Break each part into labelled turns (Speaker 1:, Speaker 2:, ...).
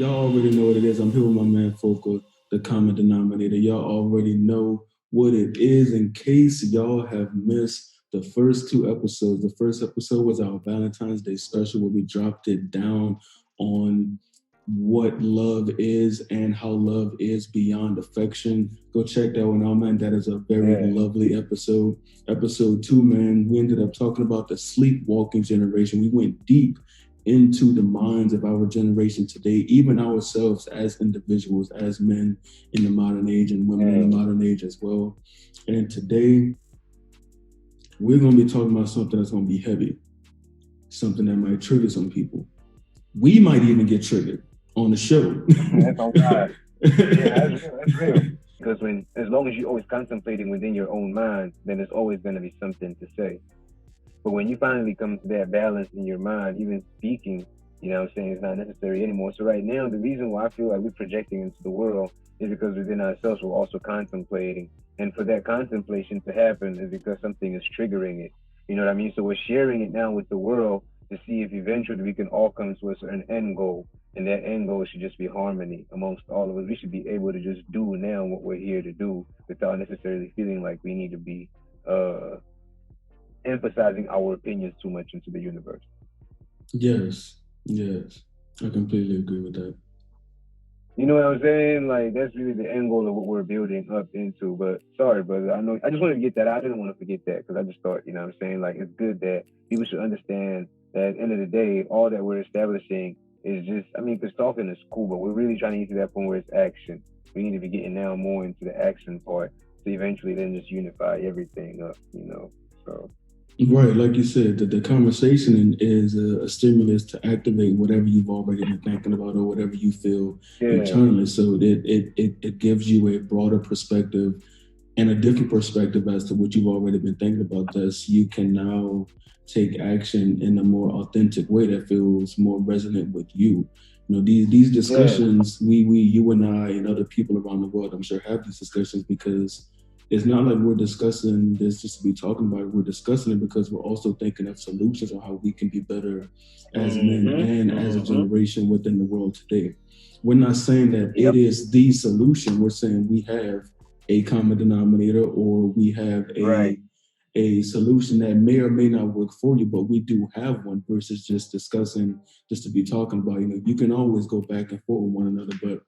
Speaker 1: Y'all already know what it is. I'm here with my man Focal, the common denominator. Y'all already know what it is. In case y'all have missed the first two episodes, the first episode was our Valentine's Day special where we dropped it down on what love is and how love is beyond affection. Go check that one out, man. That is a very
Speaker 2: Yeah.
Speaker 1: lovely episode. Episode two, man, we ended up talking about the sleepwalking generation. We went deep into the minds of our generation today, even ourselves as individuals, as men in the modern age and women in the
Speaker 2: Yeah.
Speaker 1: modern age as well. And today, we're going to be talking about something that's going to be heavy, something that might trigger some people. We might even get triggered on the show.
Speaker 2: That's on God. Yeah, that's real. That's real. Because as long as you're always contemplating within your own mind, then there's always going to be something to say. But when you finally come to that balance in your mind, even speaking, what I'm saying, it's not necessary anymore. So right now, the reason why I feel like we're projecting into the world is because within ourselves, we're also contemplating. And for that contemplation to happen is because something is triggering it. You know what I mean? So we're sharing it now with the world to see if eventually we can all come to a certain end goal. And that end goal should just be harmony amongst all of us. We should be able to just do now what we're here to do without necessarily feeling like we need to be uh emphasizing our opinions too much into the universe.
Speaker 1: Yes, yes, I completely agree with that.
Speaker 2: You know what I'm saying? Like that's really the end goal of what we're building up into. But sorry, brother. I know I just wanted to get that. I didn't want to forget that because I just thought, you know what I'm saying? Like it's good that people should understand that at the end of the day, all that we're establishing is just I mean, because talking is cool, but we're really trying to get to that point where it's action. We need to be getting now more into the action part to eventually then just unify everything up. So
Speaker 1: Right, like you said, the conversation is a stimulus to activate whatever you've already been thinking about or whatever you feel
Speaker 2: yeah.
Speaker 1: internally. So it gives you a broader perspective and a different perspective as to what you've already been thinking about. Thus, you can now take action in a more authentic way that feels more resonant with you. You know, these
Speaker 2: Yeah.
Speaker 1: discussions, we you and I and other people around the world, I'm sure, have these discussions because it's not like we're discussing this just to be talking about it. We're discussing it because we're also thinking of solutions on how we can be better as men
Speaker 2: Mm-hmm.
Speaker 1: and as a
Speaker 2: Mm-hmm.
Speaker 1: generation within the world today. We're not saying that it
Speaker 2: Yep.
Speaker 1: is the solution. We're saying we have a common denominator or we have
Speaker 2: Right.
Speaker 1: a solution that may or may not work for you, but we do have one versus just discussing, just to be talking about. You know, you can always go back and forth with one another, but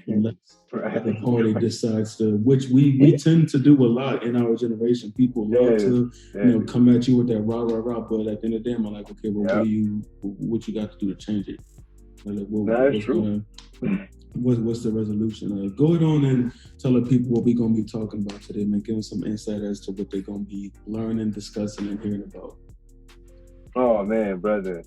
Speaker 1: unless the other
Speaker 2: Right.
Speaker 1: party decides to, which we tend to do a lot in our generation. People love
Speaker 2: Yes.
Speaker 1: to,
Speaker 2: Yes.
Speaker 1: come at you with that rah rah rah, but at the end of the day, I'm like, okay, well,
Speaker 2: Yep.
Speaker 1: what you got to do to change it? Like,
Speaker 2: No, that's
Speaker 1: what's
Speaker 2: true.
Speaker 1: gonna what's the resolution? Go ahead on and tell the people what we're gonna be talking about today, man. Give them some insight as to what they're gonna be learning, discussing, and hearing about.
Speaker 2: Oh man, brother.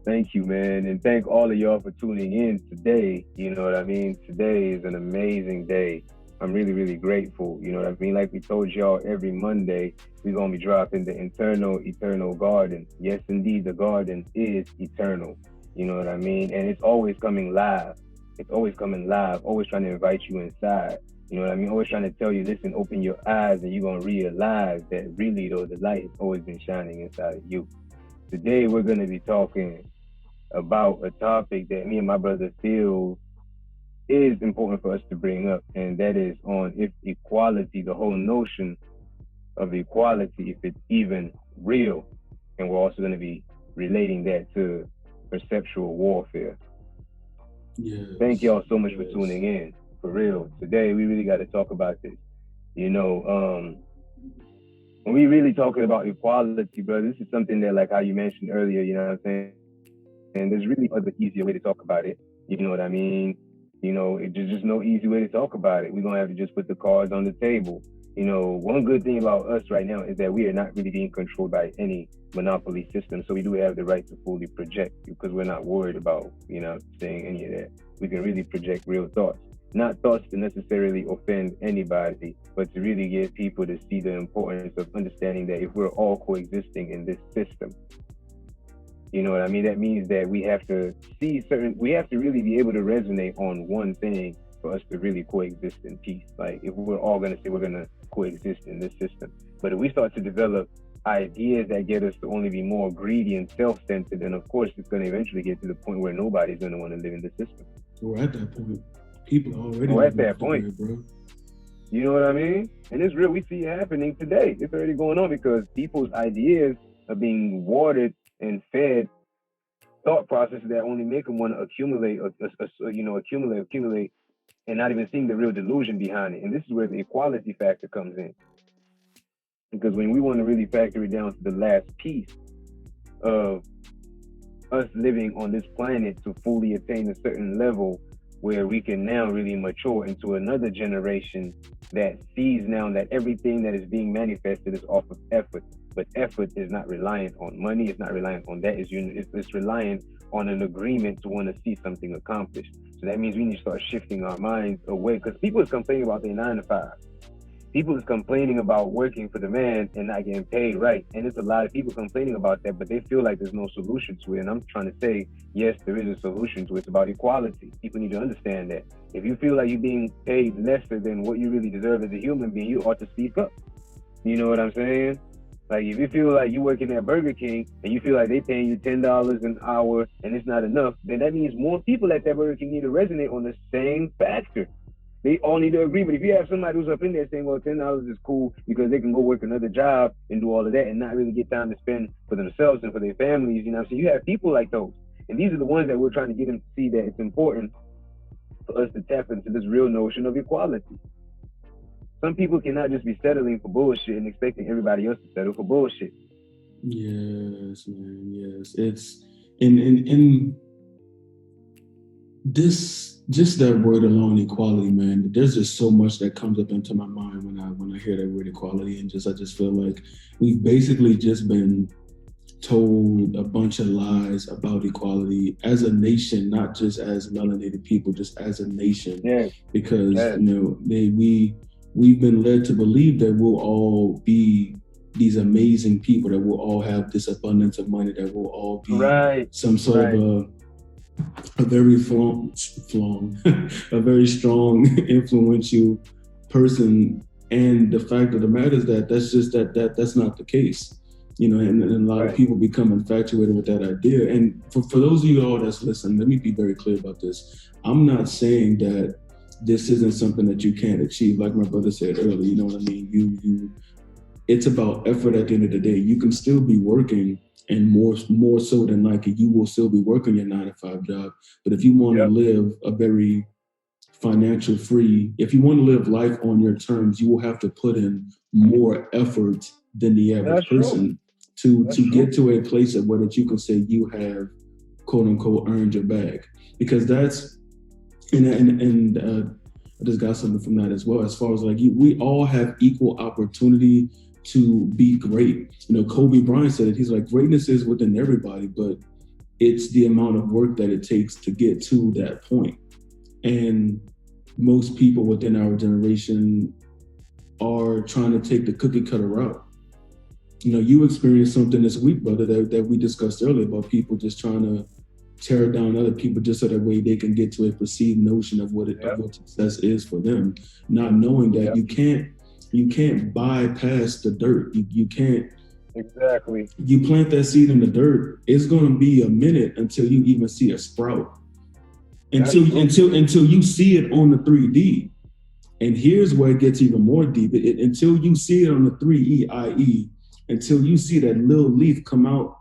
Speaker 2: Thank you, man. And thank all of y'all for tuning in today. You know what I mean? Today is an amazing day. I'm really, really grateful. You know what I mean? Like we told y'all every Monday, we're gonna be dropping the internal, eternal garden. Yes, indeed, the garden is eternal. You know what I mean? And it's always coming live. It's always coming live, always trying to invite you inside. You know what I mean? Always trying to tell you, listen, open your eyes and you're gonna realize that really though the light has always been shining inside of you. Today we're gonna be talking about a topic that me and my brother feel is important for us to bring up, and that is on if equality, the whole notion of equality, if it's even real. And we're also going to be relating that to perceptual warfare. Thank
Speaker 1: Yes,
Speaker 2: y'all so much for
Speaker 1: yes.
Speaker 2: tuning in. For real, today we really got to talk about this. You know, when we really talking about equality, bro, this is something that, like how you mentioned earlier, you know what I'm saying? And there's really no other easier way to talk about it. You know what I mean? There's just no easy way to talk about it. We're gonna have to just put the cards on the table. One good thing about us right now is that we are not really being controlled by any monopoly system. So we do have the right to fully project because we're not worried about, saying any of that. We can really project real thoughts. Not thoughts to necessarily offend anybody, but to really get people to see the importance of understanding that if we're all coexisting in this system, you know what I mean? That means that we have to really be able to resonate on one thing for us to really coexist in peace. Like if we're all going to say we're going to coexist in this system. But if we start to develop ideas that get us to only be more greedy and self-centered, and of course, it's going to eventually get to the point where nobody's going to want to live in the system.
Speaker 1: We're at that point. People are already
Speaker 2: We're at
Speaker 1: living
Speaker 2: that point,
Speaker 1: way, bro.
Speaker 2: You know what I mean? And it's real. We see it happening today. It's already going on because people's ideas are being watered and fed thought processes that only make them want to accumulate, accumulate, and not even seeing the real delusion behind it. And this is where the equality factor comes in. Because when we want to really factor it down to the last piece of us living on this planet to fully attain a certain level where we can now really mature into another generation that sees now that everything that is being manifested is off of effort. But effort is not reliant on money, it's not reliant on that, it's reliant on an agreement to want to see something accomplished. So that means we need to start shifting our minds away, because people is complaining about their 9 to 5. People is complaining about working for the man and not getting paid right. And there's a lot of people complaining about that, but they feel like there's no solution to it. And I'm trying to say, yes, there is a solution to it. It's about equality. People need to understand that. If you feel like you're being paid lesser than what you really deserve as a human being, you ought to speak up. You know what I'm saying? Like, if you feel like you're working at Burger King and you feel like they're paying you $10 an hour and it's not enough, then that means more people at that Burger King need to resonate on the same factor. They all need to agree. But if you have somebody who's up in there saying, well, $10 is cool because they can go work another job and do all of that and not really get time to spend for themselves and for their families, you know what I'm saying? You have people like those. And these are the ones that we're trying to get them to see that it's important for us to tap into this real notion of equality. Some people cannot just be settling for bullshit and expecting everybody else to settle for bullshit.
Speaker 1: Yes, man. Yes. It's in this, just that word alone, equality, man. There's just so much that comes up into my mind when I hear that word equality, and I just feel like we've basically just been told a bunch of lies about equality as a nation, not just as melanated people, just as a nation.
Speaker 2: Yes.
Speaker 1: Because we've been led to believe that we'll all be these amazing people, that we'll all have this abundance of money, that we'll all be some sort of a very a very strong, influential person. And the fact of the matter is that that's not the case. You know, and a lot of people become infatuated with that idea. And for those of you all that's listening, let me be very clear about this. I'm not saying that this isn't something that you can't achieve. Like my brother said earlier, you know what I mean? It's about effort at the end of the day. You can still be working, and more so than likely, you will still be working your 9 to 5 job. But if you want to live a very financial free, if you want to live life on your terms, you will have to put in more effort than the average person to get to a place of where that you can say you have, quote unquote, earned your bag. Because that's, and I just got something from that as well, as far as like we all have equal opportunity to be great. You know, Kobe Bryant said it. He's like, greatness is within everybody, but it's the amount of work that it takes to get to that point. And most people within our generation are trying to take the cookie cutter route. You know, you experienced something this week, brother, that we discussed earlier about people just trying to tear down other people just so that way they can get to a perceived notion of what success is for them, not knowing that you can't bypass the dirt. You can't.
Speaker 2: Exactly.
Speaker 1: You plant that seed in the dirt, it's going to be a minute until you even see a sprout. Until you see it on the 3D. And here's where it gets even more deep. Until you see it on the 3E, i.e., until you see that little leaf come out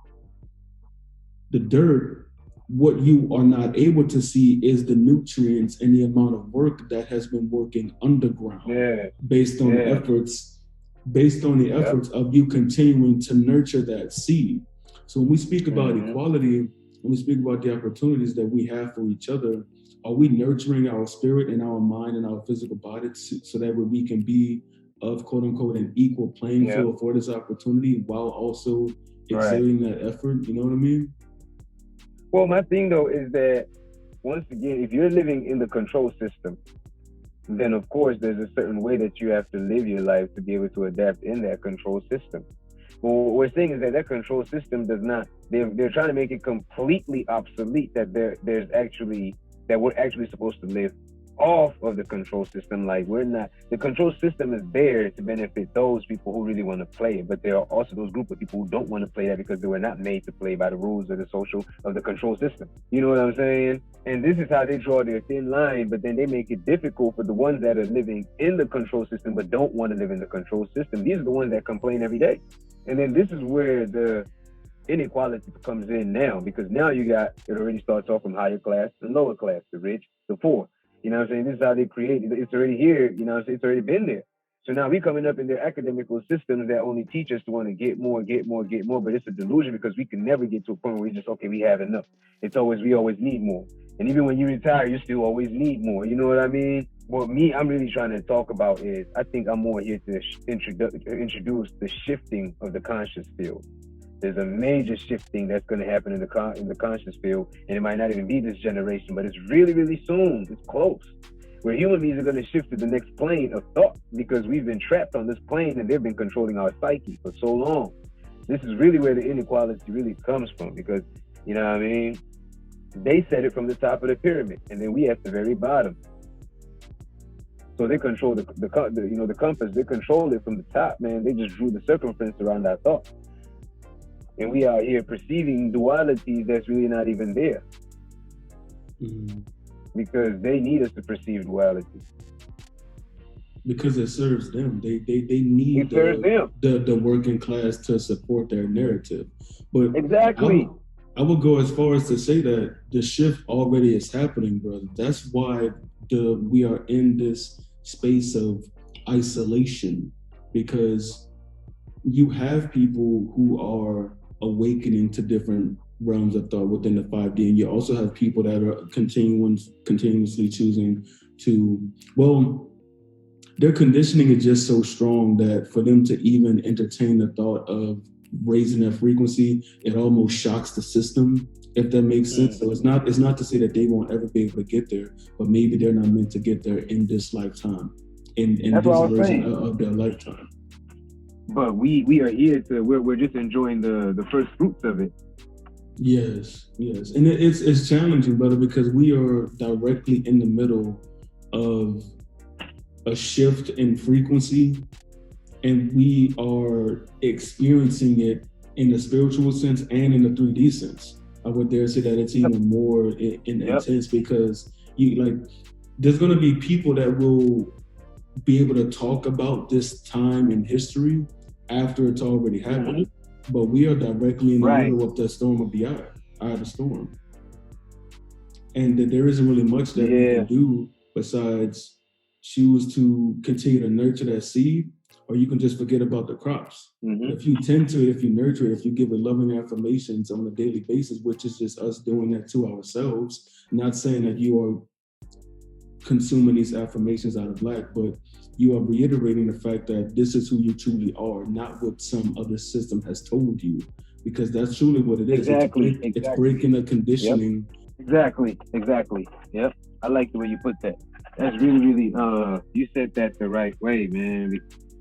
Speaker 1: the dirt, what you are not able to see is the nutrients and the amount of work that has been working underground based on the efforts of you continuing to nurture that seed. So when we speak about equality, when we speak about the opportunities that we have for each other, are we nurturing our spirit and our mind and our physical body so that we can be of, quote unquote, an equal playing field for this opportunity while also exerting that effort? You know what I mean?
Speaker 2: Well, my thing though is that, once again, if you're living in the control system, then of course there's a certain way that you have to live your life to be able to adapt in that control system. But what we're saying is that control system does not, they're trying to make it completely obsolete, that we're actually supposed to live off of the control system. Like, we're not, the control system is there to benefit those people who really want to play it, but there are also those group of people who don't want to play that because they were not made to play by the rules of the social of the control system. You know what I'm saying? And this is how they draw their thin line, but then they make it difficult for the ones that are living in the control system but don't want to live in the control system. These are the ones that complain every day. And then this is where the inequality comes in now, because now you got, it already starts off from higher class and lower class, the rich, the poor. You know what I'm saying? This is how they create it. It's already here. You know what I'm saying? It's already been there. So now we coming up in their academical systems that only teach us to want to get more, get more, get more. But it's a delusion, because we can never get to a point where we just, okay, we have enough. It's always, we always need more. And even when you retire, you still always need more. You know what I mean? What me, I'm really trying to talk about is, I think I'm more here to introduce the shifting of the conscious field. There's a major shifting that's going to happen in the conscious field, and it might not even be this generation, but it's really, really soon. It's close. Where human beings are going to shift to the next plane of thought, because we've been trapped on this plane and they've been controlling our psyche for so long. This is really where the inequality really comes from, because, you know what I mean? They set it from the top of the pyramid, and then we at the very bottom. So they control the compass. They control it from the top, man. They just drew the circumference around our thought. And we are here perceiving duality that's really not even there. Mm-hmm. Because they need us to perceive duality.
Speaker 1: Because it serves them. They need the working class to support their narrative. But
Speaker 2: exactly.
Speaker 1: I would go as far as to say that the shift already is happening, brother. That's why we are in this space of isolation, because you have people who are awakening to different realms of thought within the 5D, and you also have people that are continuously choosing to, well, their conditioning is just so strong that for them to even entertain the thought of raising their frequency, it almost shocks the system, if that makes sense. So it's not to say that they won't ever be able to get there, but maybe they're not meant to get there in this lifetime, in this version of their lifetime.
Speaker 2: But we are here to, we're just enjoying the first fruits of it.
Speaker 1: Yes, and it's challenging, brother, because we are directly in the middle of a shift in frequency, and we are experiencing it in the spiritual sense and in the 3D sense. I would dare say that it's even more intense, because there's going to be people that will be able to talk about this time in history after it's already happened. Mm-hmm. But we are directly in the middle of the storm of the eye of the storm. And that there isn't really much that we can do besides choose to continue to nurture that seed, or you can just forget about the crops. Mm-hmm. If you tend to it, if you nurture it, if you give it loving affirmations on a daily basis, which is just us doing that to ourselves, not saying that you are consuming these affirmations out of lack, but you are reiterating the fact that this is who you truly are, not what some other system has told you, because that's truly what it is.
Speaker 2: Exactly.
Speaker 1: It's breaking a conditioning.
Speaker 2: Yep. Exactly. Yep. I like the way you put that. That's really, you said that the right way, man,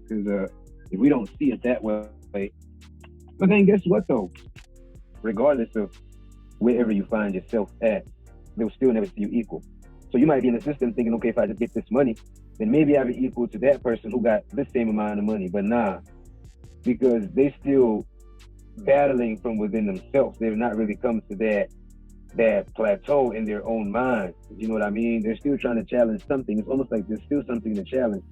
Speaker 2: because if we don't see it that way, but then guess what though? Regardless of wherever you find yourself at, they'll still never see you equal. So you might be in the system thinking, okay, if I just get this money, then maybe I'll be equal to that person who got the same amount of money. But nah, because they still battling from within themselves. They've not really come to that plateau in their own mind. You know what I mean? They're still trying to challenge something. It's almost like there's still something to challenge.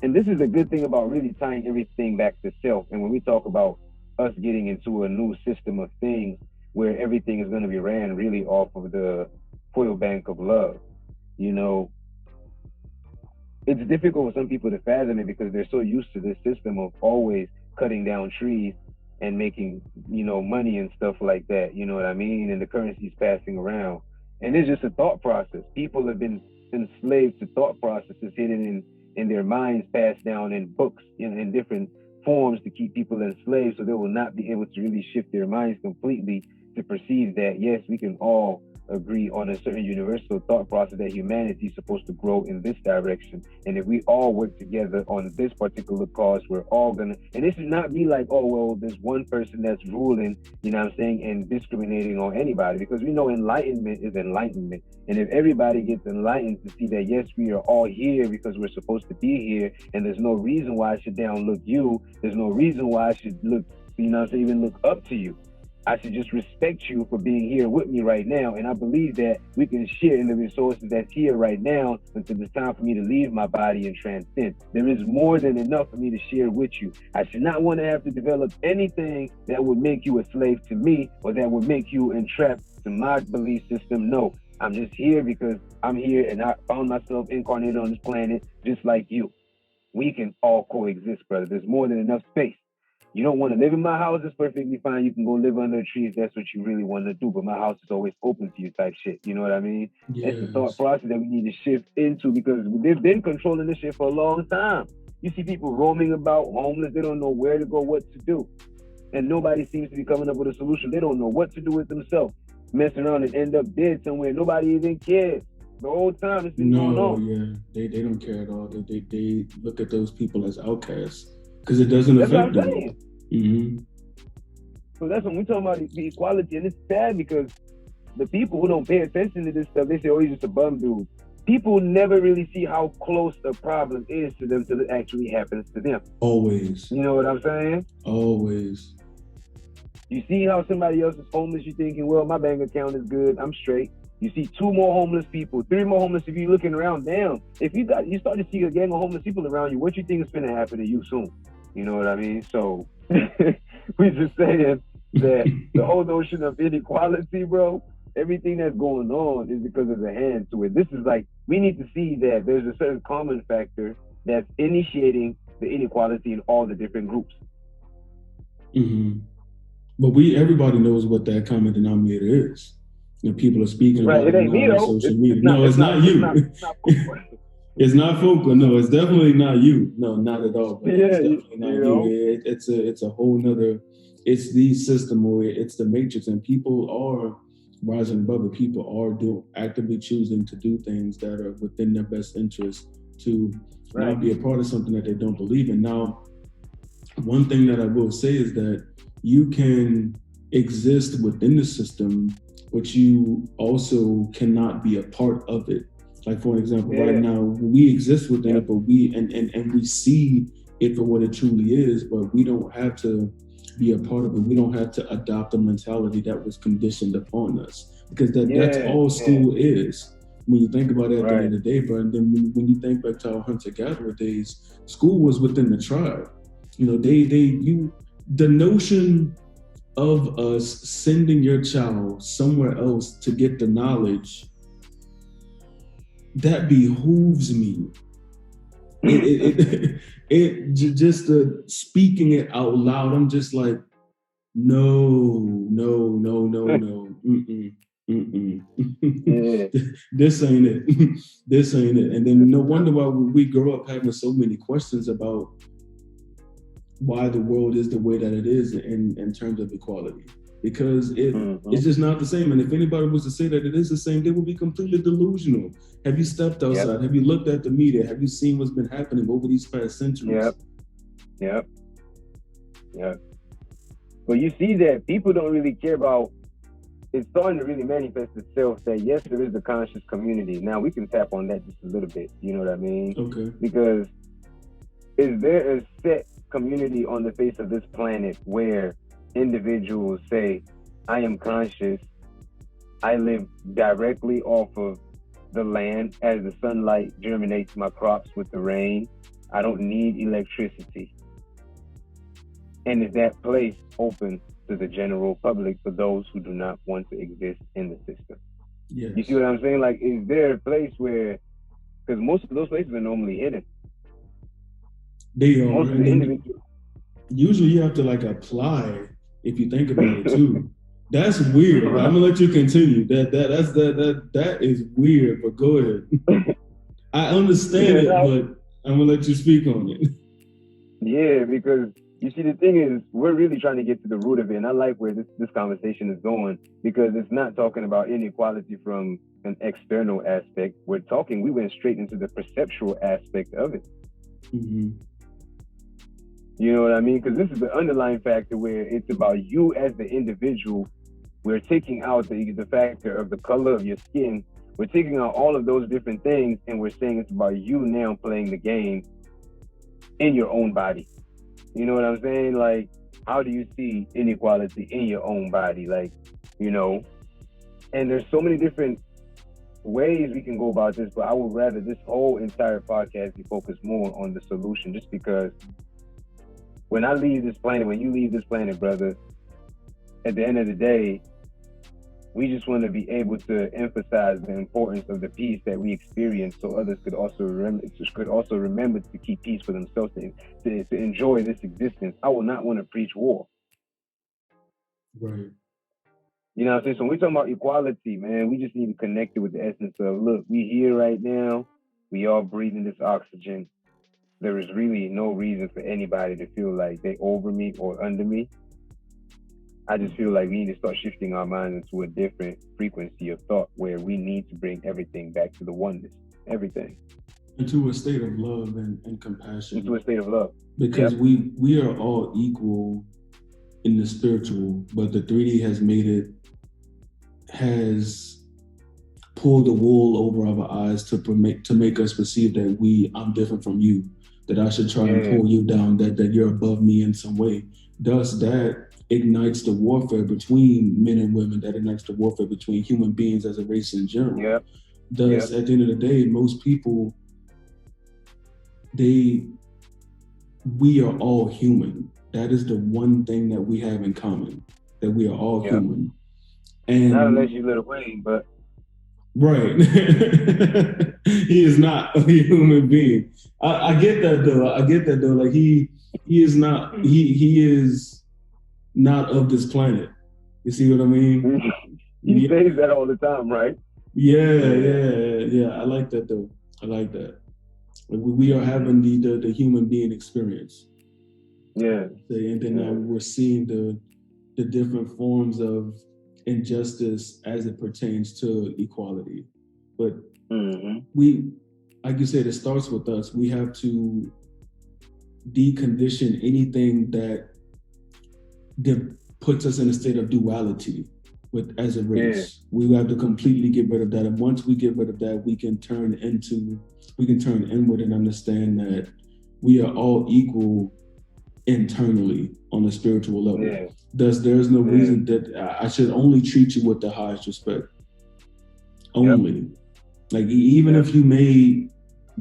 Speaker 2: And this is a good thing about really tying everything back to self. And when we talk about us getting into a new system of things where everything is going to be ran really off of the foil bank of love, you know, it's difficult for some people to fathom it because they're so used to this system of always cutting down trees and making, you know, money and stuff like that, you know what I mean? And the currency's passing around. And it's just a thought process. People have been enslaved to thought processes hidden in their minds, passed down in books, in different forms to keep people enslaved, so they will not be able to really shift their minds completely to perceive that, yes, we can all agree on a certain universal thought process that humanity is supposed to grow in this direction. And if we all work together on this particular cause, we're all gonna, and this should not be like, oh, well, there's one person that's ruling, you know what I'm saying, and discriminating on anybody, because we know enlightenment is enlightenment. And if everybody gets enlightened to see that, yes, we are all here because we're supposed to be here, and there's no reason why I should downlook you, there's no reason why I should look, you know what I'm saying, even look up to you. I should just respect you for being here with me right now. And I believe that we can share in the resources that's here right now until it's time for me to leave my body and transcend. There is more than enough for me to share with you. I should not want to have to develop anything that would make you a slave to me or that would make you entrapped to my belief system. No, I'm just here because I'm here and I found myself incarnated on this planet just like you. We can all coexist, brother. There's more than enough space. You don't want to live in my house, it's perfectly fine. You can go live under a tree if that's what you really want to do. But my house is always open to you type shit. You know what I mean?
Speaker 1: Yes.
Speaker 2: That's the thought process that we need to shift into, because they've been controlling this shit for a long time. You see people roaming about homeless. They don't know where to go, what to do. And nobody seems to be coming up with a solution. They don't know what to do with themselves. Mess around and end up dead somewhere. Nobody even cares. The whole time it's been going on.
Speaker 1: Yeah. They don't care at all. They look at those people as outcasts. Because it doesn't affect them. Mm-hmm.
Speaker 2: So that's when we talk about the equality, and it's sad because the people who don't pay attention to this stuff, they say, "Oh, he's just a bum dude." People never really see how close the problem is to them till it actually happens to them.
Speaker 1: Always.
Speaker 2: You know what I'm saying?
Speaker 1: Always.
Speaker 2: You see how somebody else is homeless, you're thinking, "Well, my bank account is good, I'm straight." You see 2 more homeless people, 3 more homeless. If you're looking around, damn. If you start to see a gang of homeless people around you, what you think is going to happen to you soon? You know what I mean? So we're just saying that the whole notion of inequality, bro, everything that's going on is because of the hand to it. This is like, we need to see that there's a certain common factor that's initiating the inequality in all the different groups.
Speaker 1: Mm-hmm. But everybody knows what that common denominator is. You know, people are speaking about it on social media. No, it's not you. It's not Focal. No, it's definitely not you. No, not at all. But it's definitely not you. It's a whole nother. It's the system, or it's the matrix, and people are rising above it. People are actively choosing to do things that are within their best interest to not be a part of something that they don't believe in. Now, one thing that I will say is that you can exist within the system, but you also cannot be a part of it. Like, for example, right now, we exist within it, but and we see it for what it truly is, but we don't have to be a part of it. We don't have to adopt a mentality that was conditioned upon us, because that's all school is. When you think about it at the end of the day, bro, and then when you think back to our hunter-gatherer days, school was within the tribe. You know, the notion of us sending your child somewhere else to get the knowledge, that behooves me. It just speaking it out loud, I'm just like, no. This ain't it. This ain't it. And then no wonder why we grow up having so many questions about why the world is the way that it is in terms of equality. Because it's just not the same. And if anybody was to say that it is the same, they would be completely delusional. Have you stepped outside? Yep. Have you looked at the media? Have you seen what's been happening over these past centuries?
Speaker 2: Yep. But you see that people don't really care about, it's starting to really manifest itself that yes, there is a conscious community. Now we can tap on that just a little bit. You know what I mean?
Speaker 1: Okay.
Speaker 2: Because is there a set community on the face of this planet where individuals say, I am conscious, I live directly off of the land as the sunlight germinates my crops with the rain, I don't need electricity? And is that place open to the general public for those who do not want to exist in the system?
Speaker 1: Yes.
Speaker 2: You see what I'm saying? Like, is there a place where, because most of those places are normally hidden.
Speaker 1: They are. Usually you have to like apply, if you think about it too. That's weird. I'm gonna let you continue. That is weird, but go ahead. I understand it, but I'm gonna let you speak on it.
Speaker 2: Yeah, because You see, the thing is, we're really trying to get to the root of it, and I like where this conversation is going because it's not talking about inequality from an external aspect. We went straight into the perceptual aspect of it.
Speaker 1: Mm-hmm.
Speaker 2: You know what I mean? Because this is the underlying factor where it's about you as the individual. We're taking out the factor of the color of your skin. We're taking out all of those different things, and we're saying it's about you now playing the game in your own body. You know what I'm saying? Like, how do you see inequality in your own body? Like, you know, and there's so many different ways we can go about this, but I would rather this whole entire podcast be focused more on the solution, just because when I leave this planet, when you leave this planet, brother, at the end of the day, we just want to be able to emphasize the importance of the peace that we experience, so others could also remember to keep peace for themselves, to enjoy this existence. I will not want to preach war.
Speaker 1: Right.
Speaker 2: You know what I'm saying? So when we're talking about equality, man, we just need to connect it with the essence of, look, we here right now, we all breathing this oxygen. There is really no reason for anybody to feel like they over me or under me. I just feel like we need to start shifting our minds into a different frequency of thought where we need to bring everything back to the oneness, everything.
Speaker 1: Into a state of love and compassion.
Speaker 2: Into a state of love.
Speaker 1: Because we are all equal in the spiritual, but the 3D has pulled the wool over our eyes to make us perceive that I'm different from you, that I should try and pull you down, that you're above me in some way. Thus, that ignites the warfare between men and women, that ignites the warfare between human beings as a race in general. Thus, at the end of the day, most people, we are all human. That is the one thing that we have in common, that we are all human. And
Speaker 2: not unless you Lil Wayne, but
Speaker 1: right. He is not a human being. I get that though. Like he is not of this planet. You see what I mean?
Speaker 2: He says that all the time, right?
Speaker 1: Yeah. I like that though. I like that. Like we are having the human being experience.
Speaker 2: Yeah.
Speaker 1: And then now we're seeing the different forms of injustice as it pertains to equality. But we, like you said, it starts with us. We have to decondition anything that puts us in a state of duality as a race. We have to completely get rid of that. And once we get rid of that, we can turn inward and understand that we are all equal internally on a spiritual level. Thus, there's no reason that I should only treat you with the highest respect. Only. Like, even if you may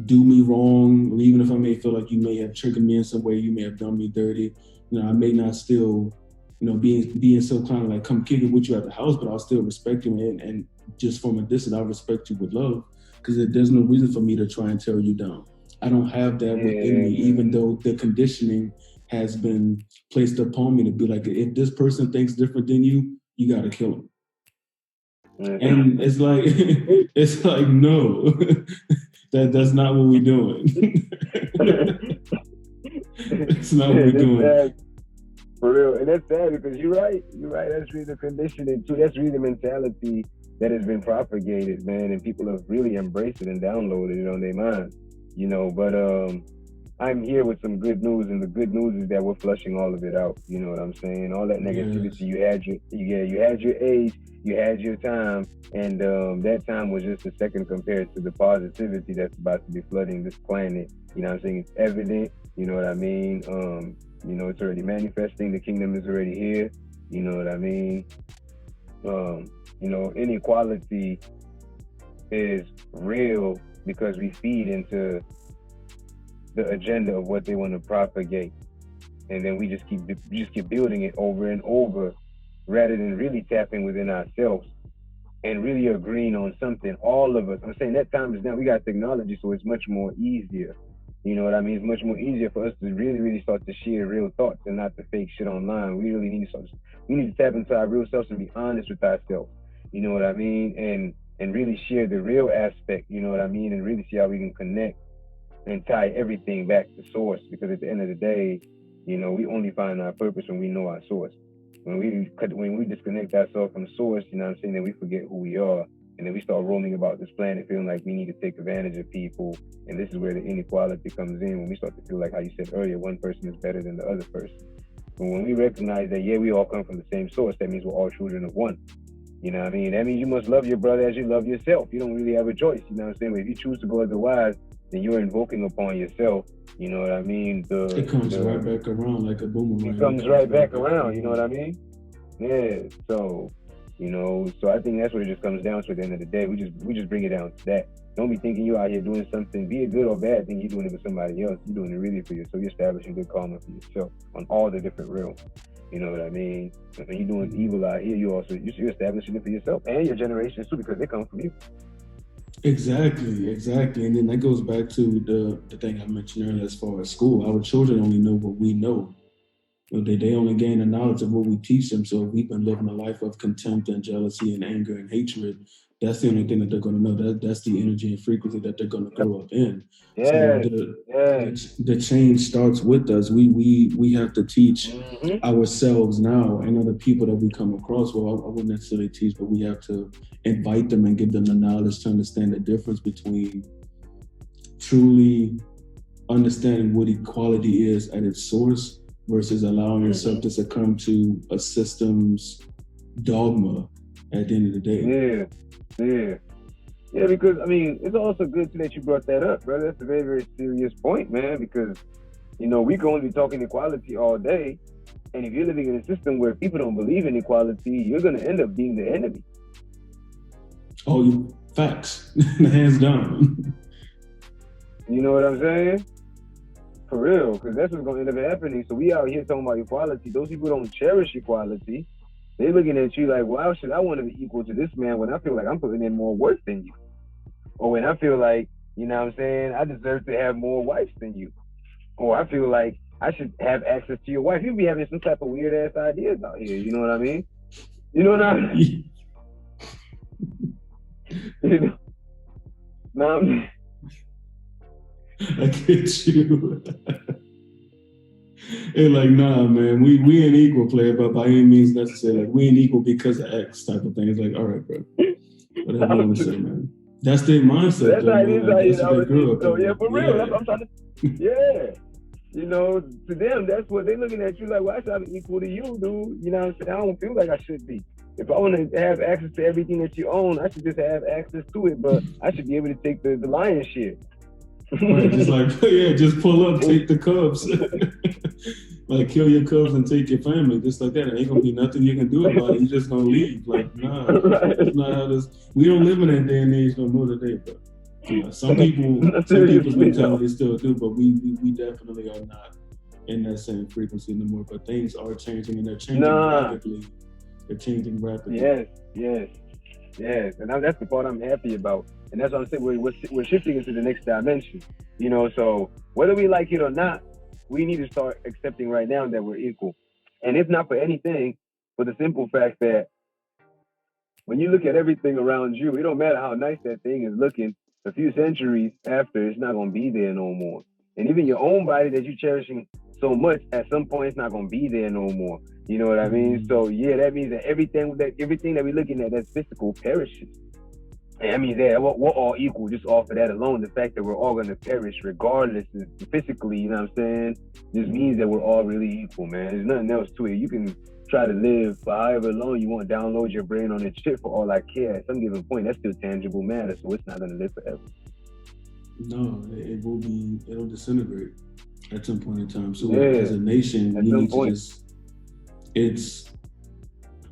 Speaker 1: do me wrong, or even if I may feel like you may have triggered me in some way, you may have done me dirty, I may not still, being so kind of like come kick it with you at the house, but I'll still respect you, and just from a distance, I'll respect you with love, because there's no reason for me to try and tear you down. I don't have that within me, even though the conditioning has been placed upon me to be like, if this person thinks different than you, you got to kill him. And it's like, no, that's not what we're doing. That's not what we're doing.
Speaker 2: Sad. For real. And that's sad, because you're right. That's really the conditioning too. That's really the mentality that has been propagated, man. And people have really embraced it and downloaded it on their mind, but I'm here with some good news, and the good news is that we're flushing all of it out. You know what I'm saying? All that negativity, you had your age, you had your time, and that time was just a second compared to the positivity that's about to be flooding this planet. You know what I'm saying? It's evident. You know what I mean? It's already manifesting. The kingdom is already here. You know what I mean? Inequality is real because we feed into the agenda of what they want to propagate, and then we just keep building it over and over, rather than really tapping within ourselves and really agreeing on something. All of us, I'm saying that time is now. We got technology, so it's much more easier. You know what I mean? It's much more easier for us to really start to share real thoughts and not the fake shit online. We really need to tap into our real selves and be honest with ourselves. You know what I mean? And really share the real aspect. You know what I mean? And really see how we can connect and tie everything back to source, because at the end of the day, You know, we only find our purpose when we know our source. When we disconnect ourselves from source, you know what I'm saying, then we forget who we are. And then we start roaming about this planet feeling like we need to take advantage of people. And this is where the inequality comes in, when we start to feel like how you said earlier, one person is better than the other person. But when we recognize that, yeah, we all come from the same source, that means we're all children of one. You know what I mean? That means you must love your brother as you love yourself. You don't really have a choice. You know what I'm saying? But if you choose to go otherwise, then you're invoking upon yourself. You know what I mean?
Speaker 1: It comes right back around like a boomerang.
Speaker 2: It comes right back around. You know what I mean? Yeah. So, so I think that's what it just comes down to at the end of the day. We just bring it down to that. Don't be thinking you out here doing something, be it good or bad thing, you're doing it for somebody else. You're doing it really for yourself. You're establishing good karma for yourself on all the different realms. You know what I mean? When you're doing evil out here, you're establishing it for yourself and your generations too, because they come from you.
Speaker 1: Exactly. And then that goes back to the thing I mentioned earlier as far as school. Our children only know what we know. They only gain the knowledge of what we teach them. So if we've been living a life of contempt and jealousy and anger and hatred, that's the only thing that they're going to know. That's the energy and frequency that they're going to grow up in.
Speaker 2: Yes.
Speaker 1: So the change starts with us. We have to teach ourselves now and other people that we come across. Well, I wouldn't necessarily teach, but we have to invite them and give them the knowledge to understand the difference between truly understanding what equality is at its source versus allowing yourself to succumb to a system's dogma at the end of the day.
Speaker 2: Yeah, because I mean, it's also good too that you brought that up, brother. That's a very, very serious point, man, because we can only be talking equality all day. And if you're living in a system where people don't believe in equality, you're gonna end up being the enemy.
Speaker 1: Oh, facts. Hands down.
Speaker 2: You know what I'm saying? For real, because that's what's going to end up happening. So we out here talking about equality. Those people don't cherish equality. They're looking at you like, well, how should I want to be equal to this man when I feel like I'm putting in more work than you? Or when I feel like, you know what I'm saying, I deserve to have more wives than you. Or I feel like I should have access to your wife. You be having some type of weird ass ideas out here. You know what I mean? You know what I mean? No,
Speaker 1: I get you. And like, nah, man, we ain't equal, player, but by any means necessary. Like, we ain't equal because of X type of thing. It's like, all right, bro. Whatever you want to say, man. That's their mindset.
Speaker 2: That's how it is.
Speaker 1: Like, that's what they grew up in.
Speaker 2: Yeah, for real. I'm trying to. Yeah. To them, that's what they're looking at you like. Well, I should be equal to you, dude. You know what I'm saying? I don't feel like I should be. If I want to have access to everything that you own, I should just have access to it. But I should be able to take the lion's share.
Speaker 1: Right, just like, yeah, just pull up, take the cubs. Like, kill your cubs and take your family, just like that. It ain't gonna be nothing you can do about it. You just gonna leave. Like, nah, that's not how this. We don't live in that day and age no more today. But some people's mentality still do, but we definitely are not in that same frequency anymore. But things are changing, and they're changing rapidly. They're changing rapidly.
Speaker 2: Yes, and that's the part I'm happy about. And that's what I'm saying. We're shifting into the next dimension. So whether we like it or not, we need to start accepting right now that we're equal. And if not for anything, for the simple fact that when you look at everything around you, it don't matter how nice that thing is looking, a few centuries after, it's not going to be there no more. And even your own body that you're cherishing so much, at some point, it's not going to be there no more. You know what I mean? So yeah, that means that everything that we're looking at that's physical perishes. And that means that we're all equal just off of that alone. The fact that we're all going to perish regardless, physically, you know what I'm saying, just means that we're all really equal, man. There's nothing else to it. You can try to live for however long you want, download your brain on a chip for all I care. At some given point, that's still tangible matter, so it's not going to live forever.
Speaker 1: No, it'll disintegrate at some point in time. So as a nation, we need to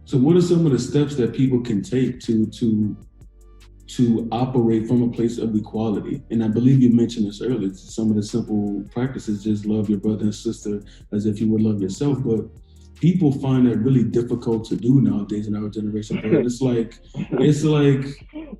Speaker 1: so what are some of the steps that people can take to operate from a place of equality? And I believe you mentioned this earlier. Some of the simple practices, just love your brother and sister as if you would love yourself. But people find that really difficult to do nowadays in our generation. But it's like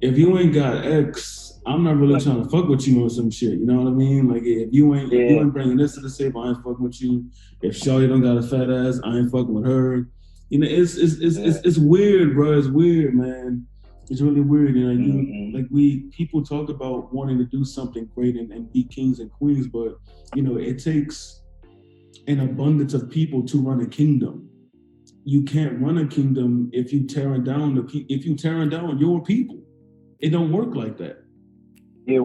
Speaker 1: if you ain't got X, I'm not really trying to fuck with you on some shit. You know what I mean? Like if you ain't bringing this to the table, I ain't fucking with you. If Shawty don't got a fat ass, I ain't fucking with her. It's weird, bro. It's weird, man. It's really weird. People talk about wanting to do something great and be kings and queens, but it takes an abundance of people to run a kingdom. You can't run a kingdom if you tearing down your people. It don't work like that.
Speaker 2: Yeah,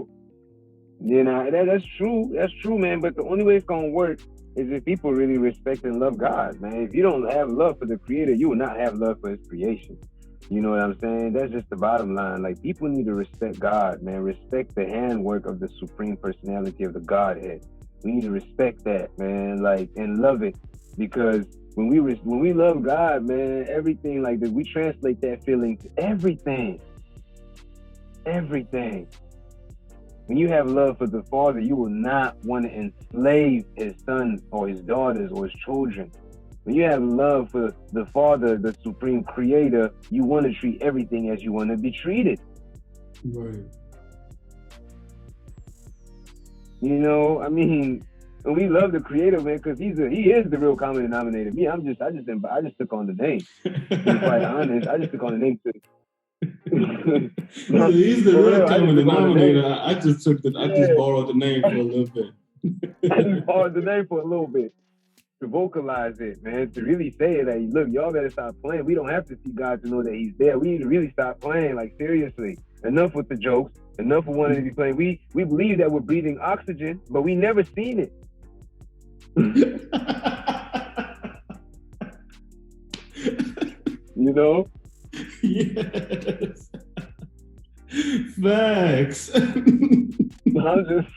Speaker 2: that's true. That's true, man. But the only way it's gonna work is if people really respect and love God, man. If you don't have love for the Creator, you will not have love for His creation. You know what I'm saying? That's just the bottom line. Like, people need to respect God, man. Respect the handwork of the supreme personality of the Godhead. We need to respect that, man. Like, and love it, because when we love God, man, everything like that, we translate that feeling to everything. Everything. When you have love for the Father, you will not want to enslave His sons or His daughters or His children. When you have love for the Father, the Supreme Creator, you want to treat everything as you want to be treated.
Speaker 1: Right.
Speaker 2: You know, I mean, and we love the Creator, man, because he is the real common denominator. Me, I just took on the name. To be quite honest, I just took on the name too.
Speaker 1: He's the real common denominator. I just borrowed the name for a little bit.
Speaker 2: I just borrowed the name for a little bit. To vocalize it, man, to really say it, like, look, y'all better stop playing. We don't have to see God to know that He's there. We need to really stop playing, like, seriously. Enough with the jokes, enough of wanting to be playing. We believe that we're breathing oxygen, but we never seen it. You know?
Speaker 1: Yes. Facts.
Speaker 2: I'm just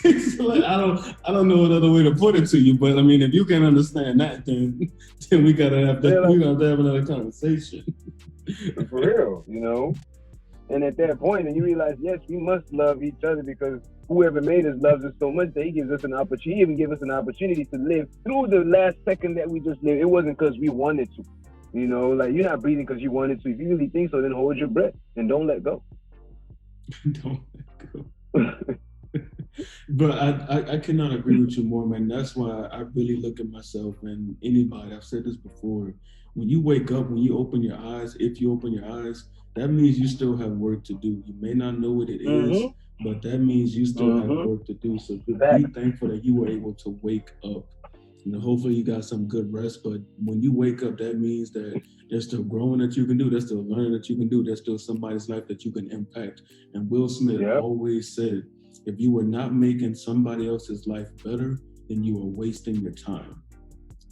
Speaker 1: It's like, I don't know another way to put it to you, but I mean, if you can understand that, then we gotta have another conversation.
Speaker 2: For real, you know. And at that point, and you realize, yes, we must love each other, because whoever made us loves us so much that He gives us an opportunity. He even gives us an opportunity to live through the last second that we just lived. It wasn't because we wanted to, you know. Like, you're not breathing because you wanted to. If you really think so, then hold your breath and don't let go.
Speaker 1: Don't let go. But I cannot agree with you more, man. That's why I really look at myself and anybody. I've said this before. When you wake up, when you open your eyes, if you open your eyes, that means you still have work to do. You may not know what it is, but that means you still have work to do. So be thankful that you were able to wake up. You know, hopefully you got some good rest. But when you wake up, that means that there's still growing that you can do. There's still learning that you can do. There's still somebody's life that you can impact. And Will Smith always said, if you were not making somebody else's life better, then you are wasting your time.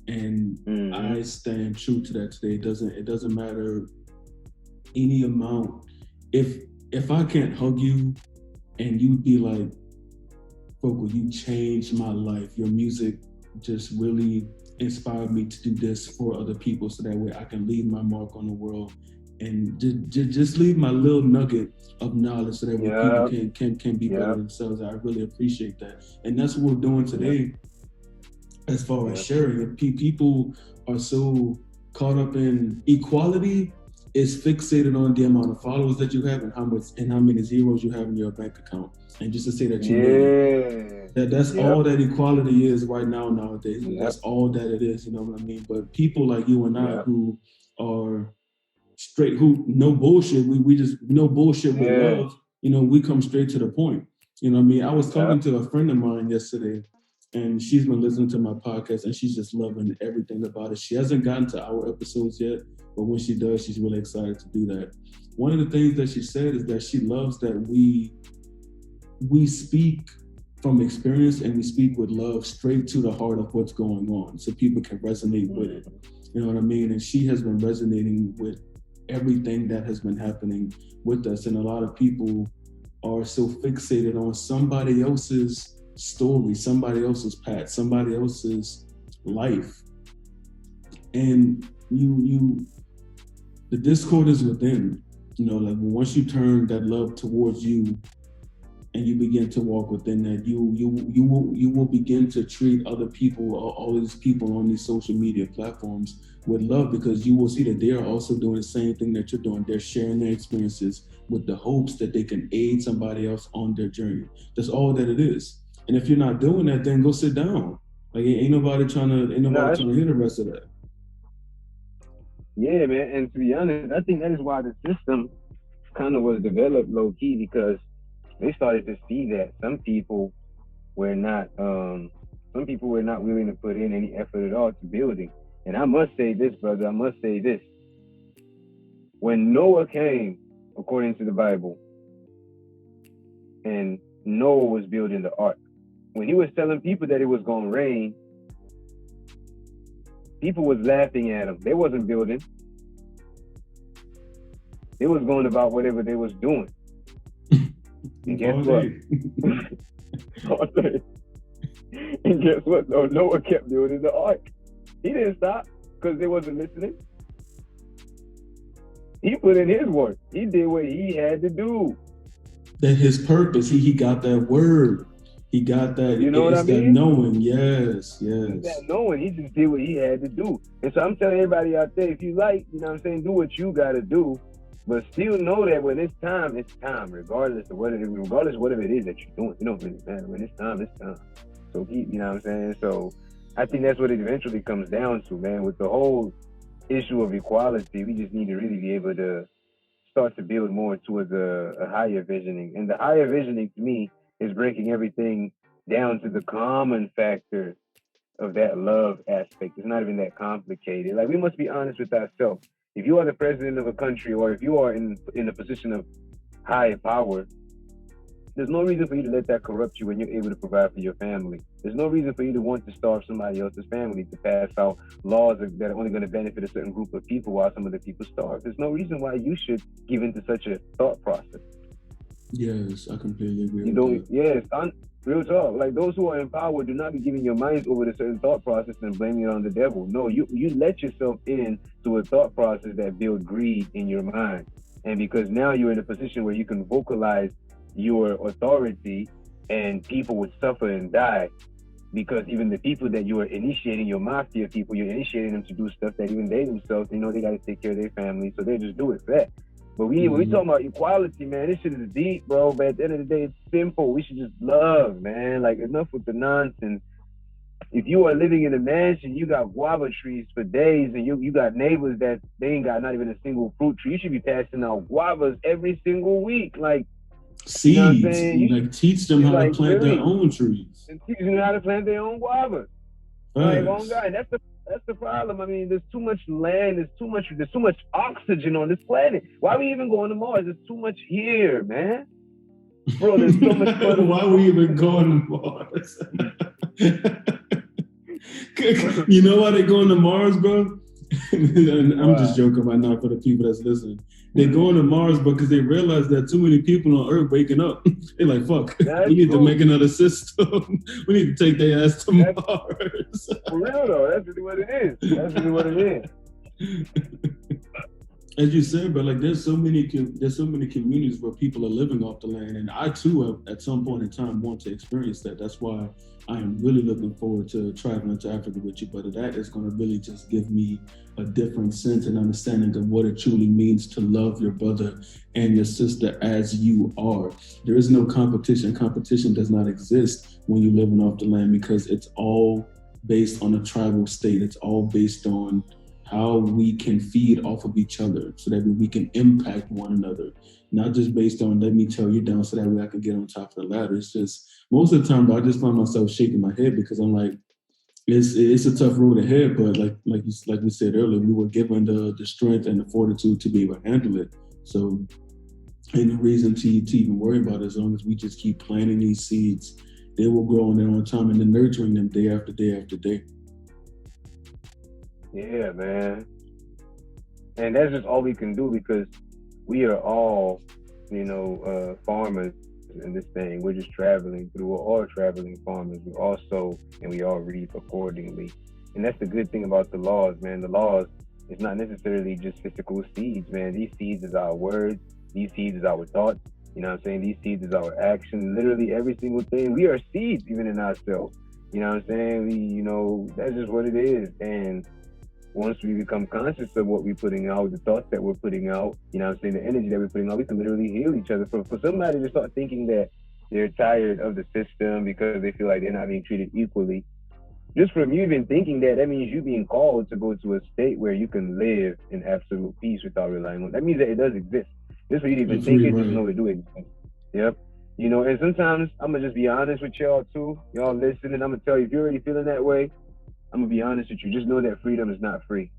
Speaker 1: And I stand true to that today. It doesn't matter any amount. If I can't hug you and you'd be like, Focal, you changed my life. Your music just really inspired me to do this for other people, so that way I can leave my mark on the world and just leave my little nugget of knowledge, so that way people can be better themselves. I really appreciate that. And that's what we're doing today as far as sharing. If people are so caught up in equality, is fixated on the amount of followers that you have and how many zeros you have in your bank account. And just to say that you made it. That's all that equality is right now nowadays. That's all that it is, you know what I mean? But people like you and I who are straight, who no bullshit, we just no bullshit with love, you know, we come straight to the point. You know what I mean? I was talking to a friend of mine yesterday, and she's been listening to my podcast, and she's just loving everything about it. She hasn't gotten to our episodes yet, but when she does, she's really excited to do that. One of the things that she said is that she loves that we speak from experience, and we speak with love straight to the heart of what's going on, so people can resonate with it. You know what I mean? And she has been resonating with everything that has been happening with us. And a lot of people are so fixated on somebody else's story, somebody else's path, somebody else's life. And the discord is within, you know, like once you turn that love towards you and you begin to walk within that, you will begin to treat other people, all these people on these social media platforms with love, because you will see that they are also doing the same thing that you're doing. They're sharing their experiences with the hopes that they can aid somebody else on their journey. That's all that it is. And if you're not doing that, then go sit down. Like ain't nobody trying to hear the rest of that.
Speaker 2: Yeah, man. And to be honest, I think that is why the system kind of was developed low key, because they started to see that some people were not Some people were not willing to put in any effort at all to building. And I must say this, brother, I must say this. When Noah came, according to the Bible, and Noah was building the ark, when he was telling people that it was going to rain, people was laughing at him. They wasn't building. They was going about whatever they was doing. And guess what? And guess what? No, Noah kept building the ark. He didn't stop because they wasn't listening. He put in his work. He did what he had to do.
Speaker 1: That his purpose. He got that word. He got that.
Speaker 2: You know what I mean?
Speaker 1: That knowing. Yes.
Speaker 2: That knowing. He just did what he had to do. And so I'm telling everybody out there, if you like, you know what I'm saying, do what you got to do. But still know that when it's time, regardless of whatever it is that you're doing. It don't really matter. When it's time, it's time. So keep, you know what I'm saying? So I think that's what it eventually comes down to, man. With the whole issue of equality, we just need to really be able to start to build more towards a higher visioning. And the higher visioning to me is breaking everything down to the common factor of that love aspect. It's not even that complicated. Like, we must be honest with ourselves. If you are the president of a country, or if you are in a position of high power, there's no reason for you to let that corrupt you when you're able to provide for your family. There's no reason for you to want to starve somebody else's family, to pass out laws that are only going to benefit a certain group of people while some of the people starve. There's no reason why you should give into such a thought process.
Speaker 1: Yes, I completely agree with that.
Speaker 2: Yes, real talk. Like, those who are in power, do not be giving your minds over to certain thought process and blaming it on the devil. No, you let yourself in to a thought process that builds greed in your mind. And because now you're in a position where you can vocalize your authority, and people would suffer and die, because even the people that you are initiating, your mafia people, you're initiating them to do stuff that even they themselves, they got to take care of their family, so they just do it for that. But when we talking about equality, man, this shit is deep, bro. But at the end of the day, it's simple. We should just love, man. Like, enough with the nonsense. If you are living in a mansion, you got guava trees for days, and you got neighbors that they ain't got not even a single fruit tree. You should be passing out guavas every single week. Like,
Speaker 1: seeds. You know what I'm saying? Like, teach them how to plant their own trees.
Speaker 2: And teach them how to plant their own guavas. Like, oh God, that's the problem. I mean, there's too much land, there's too much oxygen on this planet. Why are we even going to Mars? There's too much here, man. Bro, there's so much fun.
Speaker 1: Why are we even going to Mars? You know why they're going to Mars, bro? I'm just joking right now for the people that's listening. They're going to Mars because they realize that too many people on Earth waking up. They're like, fuck, we need to make another system. We need to take their ass to Mars.
Speaker 2: For real though, that's really what it is.
Speaker 1: As you said, but like, there's so many communities where people are living off the land, and I too have, at some point in time, want to experience that. That's why I am really looking forward to traveling to Africa with you, but that is going to really just give me a different sense and understanding of what it truly means to love your brother and your sister as you are. There is no competition. Competition does not exist when you're living off the land, because it's all based on a tribal state. It's all based on how we can feed off of each other so that we can impact one another. Not just based on, let me tear you down so that way I can get on top of the ladder. It's just, most of the time, I just find myself shaking my head, because I'm like, it's a tough road ahead, but like we said earlier, we were given the strength and the fortitude to be able to handle it. So ain't no reason to even worry about it. As long as we just keep planting these seeds, they will grow on their own time, and then nurturing them day after day after day.
Speaker 2: Yeah, man. And that's just all we can do, because we are all, farmers in this thing. We're just traveling through. We're all traveling farmers. We all sow and we all reap accordingly. And that's the good thing about the laws, man. The laws is not necessarily just physical seeds, man. These seeds is our words. These seeds is our thoughts. You know what I'm saying? These seeds is our action. Literally every single thing. We are seeds even in ourselves. You know what I'm saying? That's just what it is. And once we become conscious of what we're putting out, the thoughts that we're putting out, the energy that we're putting out, we can literally heal each other. For somebody to start thinking that they're tired of the system because they feel like they're not being treated equally, just from you even thinking that means you being called to go to a state where you can live in absolute peace without relying on. That means that it does exist. Just for you to even think it, just know it do exist. Yep. You know, and sometimes I'm gonna just be honest with y'all too. Y'all listening, I'm gonna tell you if you're already feeling that way, I'm gonna be honest with you. Just know that freedom is not free.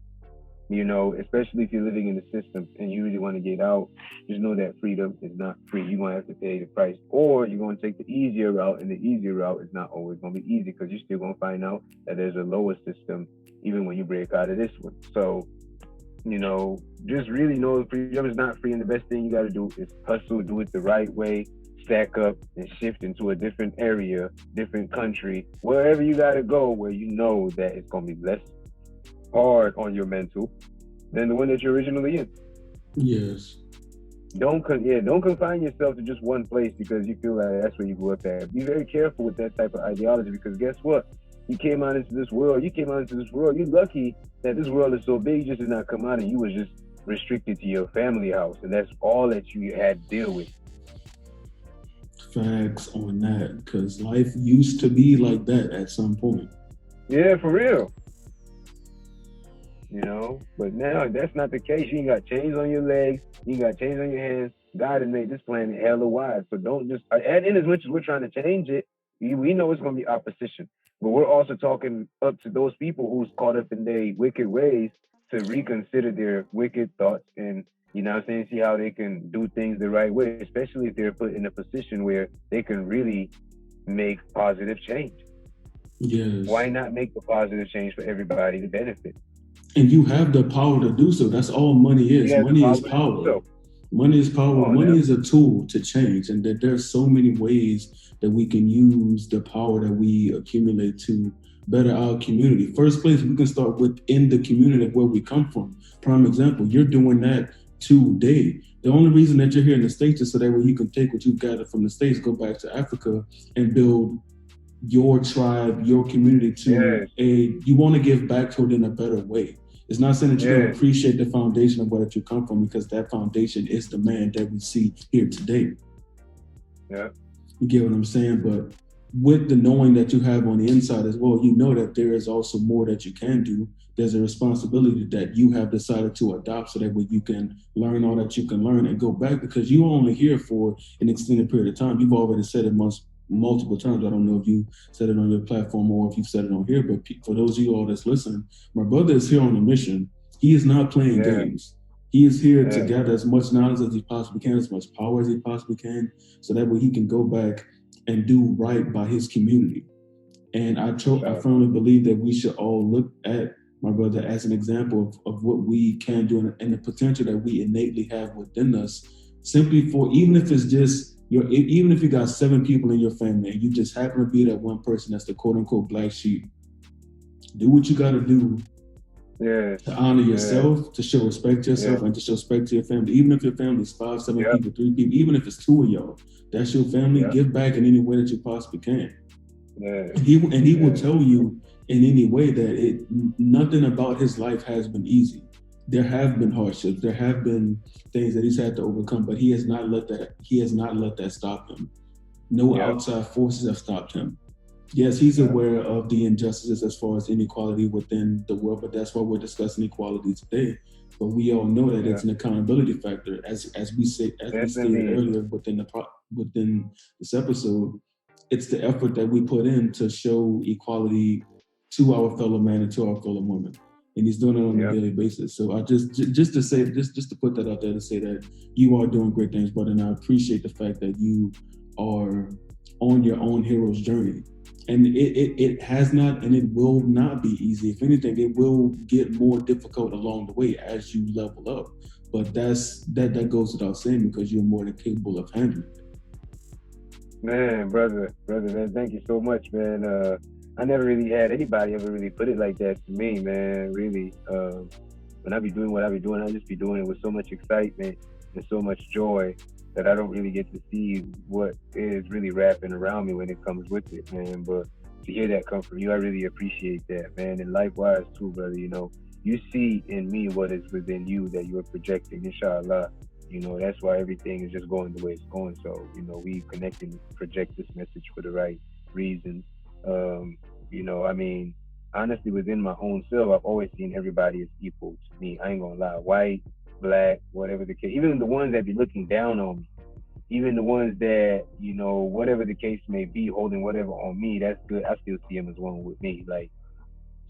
Speaker 2: You know, especially if you're living in the system and you really want to get out, just know that freedom is not free. You're gonna have to pay the price, or you're gonna take the easier route, and the easier route is not always gonna be easy because you're still gonna find out that there's a lower system even when you break out of this one. So, you know, just really know freedom is not free, and the best thing you got to do is hustle, do it the right way, stack up, and shift into a different area, different country, wherever you got to go, where you know that it's gonna be less hard on your mental than the one that you're originally in.
Speaker 1: Yes.
Speaker 2: Don't confine yourself to just one place because you feel like that's where you grew up at. Be very careful with that type of ideology because guess what? You came out into this world. You're lucky that this world is so big. You just did not come out and you was just restricted to your family house, and that's all that you had to deal with.
Speaker 1: Facts on that, because life used to be like that at some point.
Speaker 2: Yeah, for real. You know, but now that's not the case. You ain't got chains on your legs. You ain't got chains on your hands. God has made this planet hella wide. So don't just, and in as much as we're trying to change it, we know it's going to be opposition. But we're also talking up to those people who's caught up in their wicked ways to reconsider their wicked thoughts and, you know what I'm saying, see how they can do things the right way, especially if they're put in a position where they can really make positive change.
Speaker 1: Yes.
Speaker 2: Why not make the positive change for everybody to benefit?
Speaker 1: And you have the power to do so. That's all money
Speaker 2: You
Speaker 1: is.
Speaker 2: have the
Speaker 1: Money
Speaker 2: power
Speaker 1: is
Speaker 2: to do
Speaker 1: power.
Speaker 2: so.
Speaker 1: Money is
Speaker 2: Come
Speaker 1: power.
Speaker 2: on
Speaker 1: Money
Speaker 2: now.
Speaker 1: is a tool to change, and that there's so many ways that we can use the power that we accumulate to better our community. First place, we can start within the community of where we come from. Prime example, you're doing that today. The only reason that you're here in the States is so that way you can take what you've gathered from the States, go back to Africa, and build your tribe, your community to
Speaker 2: Yes,
Speaker 1: you want to give back to it in a better way. It's not saying that you're going to
Speaker 2: yes,
Speaker 1: appreciate the foundation of where that you come from because that foundation is the man that we see here today.
Speaker 2: yeah,
Speaker 1: You get what I'm saying? But with the knowing that you have on the inside as well, you know that there is also more that you can do. There's a responsibility that you have decided to adopt so that way you can learn all that you can learn and go back because you're only here for an extended period of time. You've already said it multiple times. I don't know if you said it on your platform or if you've said it on here, but for those of you all that's listening, my brother is here on a mission. He is not playing
Speaker 2: yeah,
Speaker 1: games. He is here to
Speaker 2: yeah,
Speaker 1: gather as much knowledge as he possibly can, as much power as he possibly can, so that way he can go back and do right by his community. And I
Speaker 2: inshallah.
Speaker 1: firmly believe that we should all look at my brother as an example of what we can do and the potential that we innately have within us. Simply for even if it's just even if you got 7 people in your family and you just happen to be that one person that's the quote unquote black sheep, do what you got to do
Speaker 2: Yes,
Speaker 1: to honor
Speaker 2: yes,
Speaker 1: yourself, to show respect to
Speaker 2: yes,
Speaker 1: yourself, and to show respect to your family. Even if your family is 5, 7
Speaker 2: yep,
Speaker 1: people, 3 people, even if it's 2 of y'all, that's your family.
Speaker 2: yep,
Speaker 1: Give back in any way that you possibly can.
Speaker 2: yes,
Speaker 1: And he will
Speaker 2: yes,
Speaker 1: tell you in any way that nothing about his life has been easy. There have been hardships. There have been things that he's had to overcome, but he has not let that stop him. No
Speaker 2: yep,
Speaker 1: outside forces have stopped him. Yes, he's
Speaker 2: yep,
Speaker 1: aware of the injustices as far as inequality within the world, but that's why we're discussing equality today. But we all know that
Speaker 2: yeah.
Speaker 1: it's an accountability factor, as we stated
Speaker 2: Definitely,
Speaker 1: earlier within this episode. It's the effort that we put in to show equality to our fellow man and to our fellow woman, and he's doing it on a
Speaker 2: yep,
Speaker 1: daily basis. So I just to say just to put that out there to say that you are doing great things, brother, and I appreciate the fact that you are on your own hero's journey, and it has not and it will not be easy. If anything, it will get more difficult along the way as you level up. But that goes without saying because you're more than capable of handling it.
Speaker 2: man, brother, man. Thank you so much, man. I never really had anybody ever really put it like that to me, man. Really, when I be doing what I be doing, I just be doing it with so much excitement and so much joy that I don't really get to see what is really wrapping around me when it comes with it, man. But to hear that come from you, I really appreciate that, man. And likewise too, brother. You know, you see in me what is within you that you are projecting, inshallah. You know, that's why everything is just going the way it's going. So, you know, we connect and project this message for the right reasons. Um, you know, I mean, honestly, within my own self, I've always seen everybody as equal to me. I ain't gonna lie, white, black, whatever the case. Even the ones that be looking down on me, even the ones that, you know, whatever the case may be, holding whatever on me, that's good. I still see them as one with me. Like,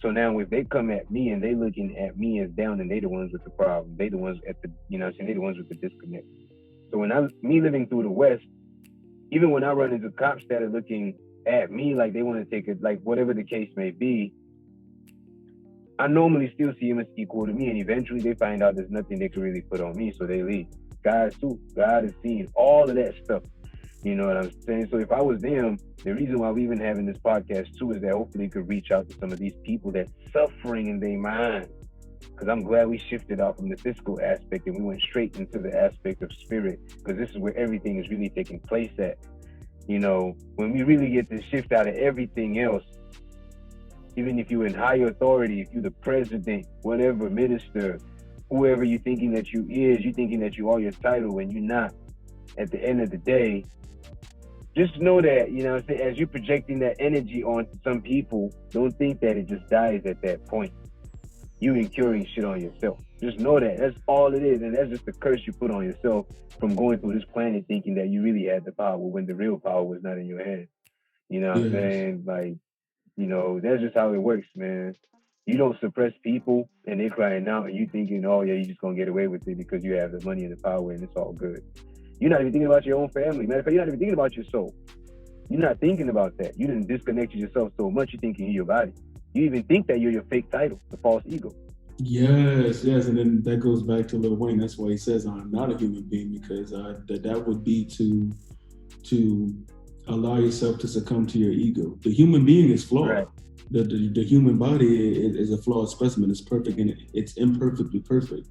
Speaker 2: so now if they come at me and they looking at me as down, and they the ones with the problem. They the ones at the, you know what I'm saying, they the ones with the disconnect. So when me living through the West, even when I run into cops that are looking at me like they want to take it, like whatever the case may be, I normally still see them as equal to me, and eventually they find out there's nothing they can really put on me, so they leave. Guys too, God has seen all of that stuff. You know what I'm saying? So if I was them, the reason why we even having this podcast too is that hopefully we could reach out to some of these people that's suffering in their mind. Because I'm glad we shifted out from the physical aspect and we went straight into the aspect of spirit, because this is where everything is really taking place at. You know, when we really get to shift out of everything else, even if you're in higher authority, if you're the president, whatever, minister, whoever you're thinking that you is, you're thinking that you are your title and you're not. At the end of the day, just know that, you know what I'm saying, as you're projecting that energy onto some people, don't think that it just dies at that point. You incurring shit on yourself. Just know that. That's all it is. And that's just the curse you put on yourself from going through this planet thinking that you really had the power when the real power was not in your hands. You know what I'm saying? Like, you know, that's just how it works, man. You don't suppress people and they're crying out and you thinking, oh yeah, you're just gonna get away with it because you have the money and the power and it's all good. You're not even thinking about your own family. Matter of fact, you're not even thinking about your soul. You're not thinking about that. You didn't disconnect yourself so much you're thinking you're your body. You even think that you're your fake title, the false ego.
Speaker 1: Yes, and then that goes back to Lil Wayne. That's why he says I'm not a human being, because that would be to allow yourself to succumb to your ego. The human being is flawed. Right. The human body is a flawed specimen. It's perfect and it's imperfectly perfect.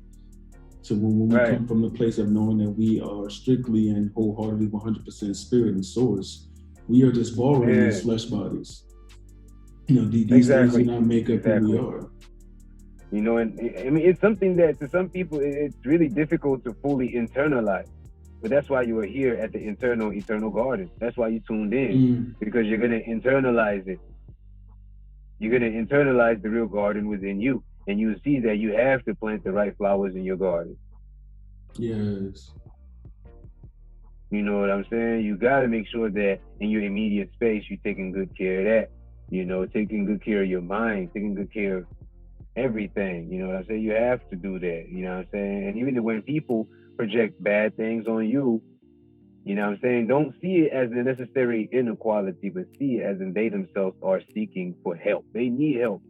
Speaker 1: So when we come from the place of knowing that we are strictly and wholeheartedly 100% spirit and source, we are just borrowing these flesh bodies. You know, these things do not make up who we are.
Speaker 2: You know, and I mean, it's something that to some people it's really difficult to fully internalize. But that's why you are here at the eternal garden. That's why you tuned in, because you're going to internalize it. You're going to internalize the real garden within you, and you see that you have to plant the right flowers in your garden.
Speaker 1: Yes.
Speaker 2: You know what I'm saying? You got to make sure that in your immediate space, you're taking good care of that. You know, taking good care of your mind, taking good care of everything. You know what I'm saying? You have to do that. You know what I'm saying? And even when people project bad things on you, you know what I'm saying, don't see it as a necessary inequality, but see it as in they themselves are seeking for help. They need help.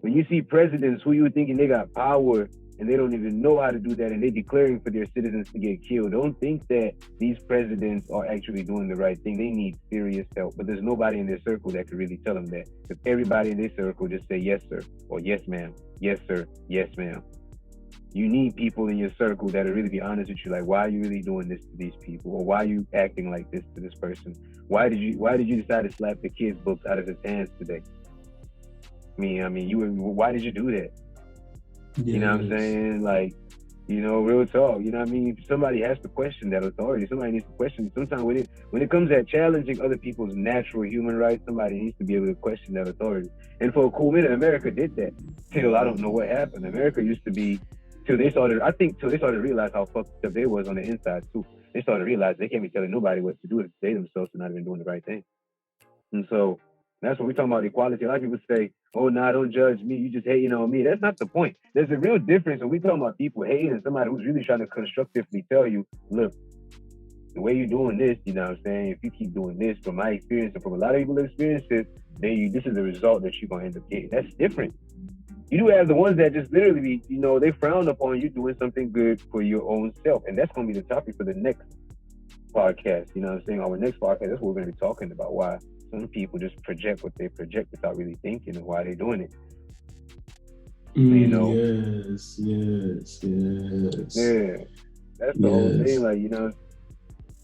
Speaker 2: When you see presidents who you thinking they got power and they don't even know how to do that and they're declaring for their citizens to get killed, don't think that these presidents are actually doing the right thing. They need serious help, but there's nobody in their circle that can really tell them that. If everybody in their circle just say yes sir, or yes ma'am, yes sir, yes ma'am. You need people in your circle that'll really be honest with you, like, why are you really doing this to these people, or why are you acting like this to this person? Why did you decide to slap the kid's books out of his hands today? I mean, why did you do that? Yes. You know what I'm saying? Like, you know, real talk. You know what I mean? Somebody has to question that authority. Somebody needs to question. Sometimes when it comes at challenging other people's natural human rights, somebody needs to be able to question that authority. And for a cool minute, America did that till I don't know what happened. America used to be till they started to realize how fucked up they was on the inside too. They started to realize they can't be telling nobody what to do if they themselves are not even doing the right thing. And so that's when we're talking about equality. A lot of people say, oh, nah, don't judge me. You just hating on me. That's not the point. There's a real difference when we talking about people hating and somebody who's really trying to constructively tell you, look, the way you're doing this, you know what I'm saying? If you keep doing this, from my experience and from a lot of people's experiences, this is the result that you're going to end up getting. That's different. You do have the ones that just literally be, you know, they frown upon you doing something good for your own self. And that's going to be the topic for the next podcast. You know what I'm saying? Our next podcast, that's what we're going to be talking about. Why some people just project what they project without really thinking and why they're doing it. You know?
Speaker 1: Yes.
Speaker 2: Yeah. That's the whole thing. Like, you know,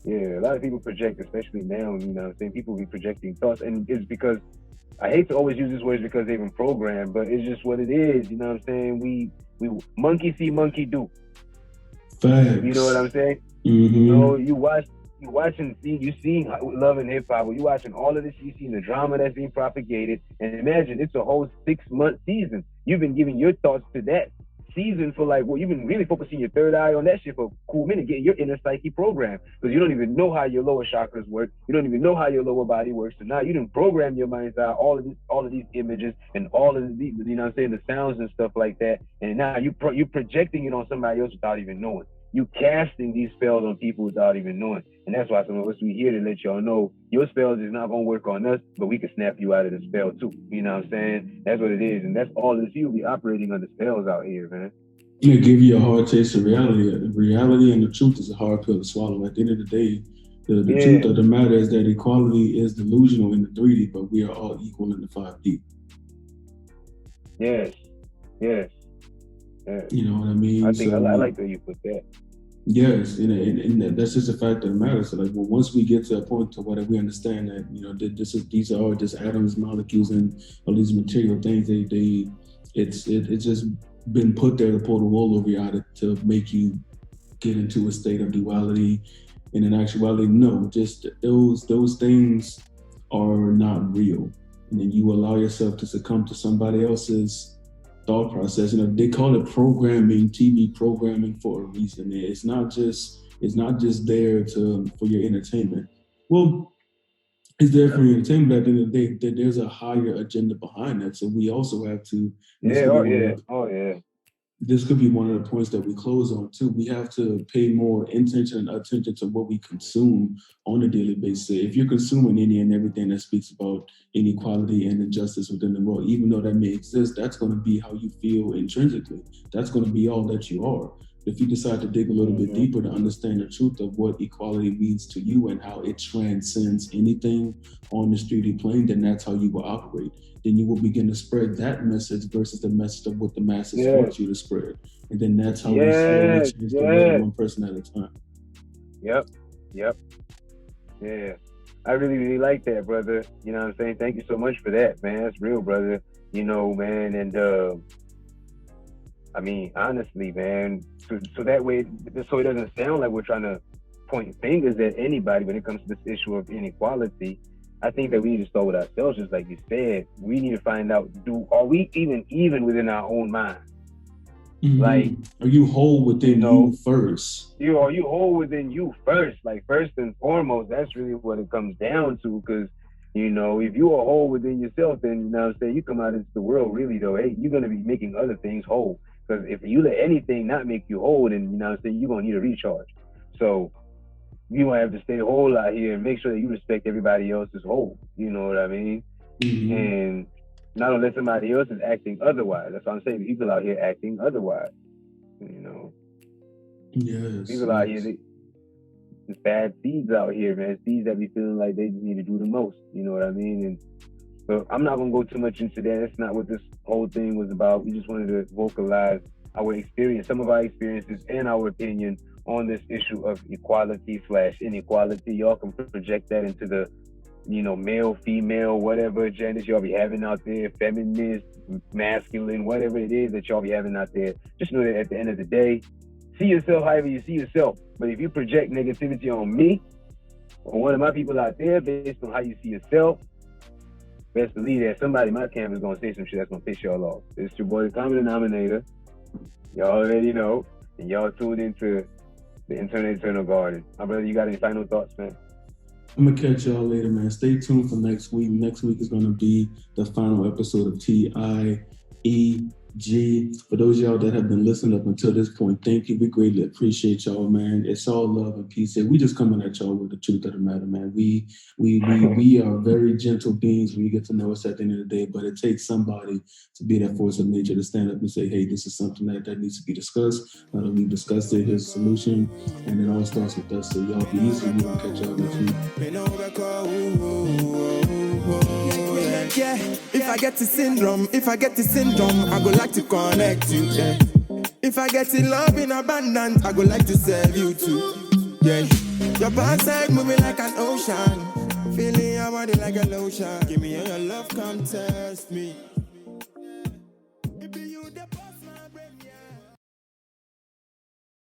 Speaker 2: yeah, a lot of people project, especially now, you know what I'm saying? People be projecting thoughts. And it's because, I hate to always use these words because they've been programmed, but it's just what it is. You know what I'm saying? We monkey see, monkey do.
Speaker 1: Facts.
Speaker 2: You know what I'm saying?
Speaker 1: Mm-hmm.
Speaker 2: You know, you watching, you seeing Love and Hip Hop, you watching all of this, you seeing the drama that's being propagated, and imagine it's a whole 6-month season. You've been giving your thoughts to that. seasoned for like, well, you've been really focusing your third eye on that shit for a cool minute, getting your inner psyche programmed, because you don't even know how your lower chakras work. You don't even know how your lower body works. So now you didn't program your mind's eye, all of these images and all of these, you know what I'm saying, the sounds and stuff like that. And now you're projecting it on somebody else without even knowing. You casting these spells on people without even knowing. And that's why some of us, we here to let y'all know your spells is not going to work on us, but we can snap you out of the spell too. You know what I'm saying? That's what it is. And that's all this. You'll be operating under spells out here, man.
Speaker 1: They give you a hard taste of reality. Reality and the truth is a hard pill to swallow. At the end of the day, the truth of the matter is that equality is delusional in the 3D, but we are all equal in the 5D.
Speaker 2: Yes.
Speaker 1: You know what I mean?
Speaker 2: I think I like the way you put that.
Speaker 1: Yes, and that's just a fact of the matter. So, like, well, once we get to a point to where we understand that, you know, these are just atoms, molecules, and all these material things. It's just been put there to pull the wool over your eye to make you get into a state of duality. And in actuality, no, just those things are not real. And then you allow yourself to succumb to somebody else's thought process. You know, they call it programming, TV programming, for a reason. It's not just there for your entertainment. Well, it's there for your entertainment, but at the end of the day, there's a higher agenda behind that. So we also have to. This could be one of the points that we close on too. We have to pay more intention and attention to what we consume on a daily basis. If you're consuming any and everything that speaks about inequality and injustice within the world, even though that may exist, that's going to be how you feel intrinsically. That's going to be all that you are. If you decide to dig a little bit deeper to understand the truth of what equality means to you and how it transcends anything on this 3D plane, then that's how you will operate. Then you will begin to spread that message versus the message of what the masses want you to spread. And then that's how we slowly change the world one person at a time.
Speaker 2: Yep. Yeah. I really, really like that, brother. You know what I'm saying? Thank you so much for that, man. That's real, brother. You know, man, and I mean, honestly, man, so that way, so it doesn't sound like we're trying to point fingers at anybody when it comes to this issue of inequality. I think that we need to start with ourselves, just like you said. We need to find out, are we even within our own mind?
Speaker 1: Mm-hmm. Like, are you whole within you first?
Speaker 2: Are you whole within you first? Like, first and foremost, that's really what it comes down to. Because, you know, if you are whole within yourself, then, you know what I'm saying, you come out into the world really, though, hey, you're going to be making other things whole. Because if you let anything not make you whole, then, you know what I'm saying, you're going to need a recharge. So you going to have to stay whole out here and make sure that you respect everybody else's whole. You know what I mean? Mm-hmm. And not unless somebody else is acting otherwise. That's what I'm saying. People out here acting otherwise. You know?
Speaker 1: Yes.
Speaker 2: People out here, there's bad seeds out here, man. Seeds that be feeling like they just need to do the most. You know what I mean? And so I'm not going to go too much into that. That's not what this whole thing was about. We just wanted to vocalize our experience, some of our experiences and our opinion on this issue of equality/inequality. Y'all can project that into the, you know, male, female, whatever agendas y'all be having out there, feminist, masculine, whatever it is that y'all be having out there. Just know that at the end of the day, see yourself however you see yourself. But if you project negativity on me or one of my people out there based on how you see yourself, best believe that somebody in my camp is going to say some shit that's going to piss y'all off. It's your boy, the common denominator. Y'all already know. And y'all tuned into the Eternal Garden. My brother, you got any final thoughts, man?
Speaker 1: I'm going to catch y'all later, man. Stay tuned for next week. Next week is going to be the final episode of TIEG. For those of y'all that have been listening up until this point, thank you. We greatly appreciate y'all, man. It's all love and peace. We just coming at y'all with the truth of the matter, man. We are very gentle beings when you get to know us at the end of the day, but it takes somebody to be that force of nature to stand up and say, hey, this is something that needs to be discussed. We've discussed it, here's a solution, and it all starts with us. So y'all be easy. We're going to catch y'all next week.
Speaker 3: Yeah, if I get the syndrome, I go like to connect you, yeah. If I get in love in abundance, I go like to serve you too, yeah. Your backside moving like an ocean, feeling your body like a lotion. Give me your love, come test me.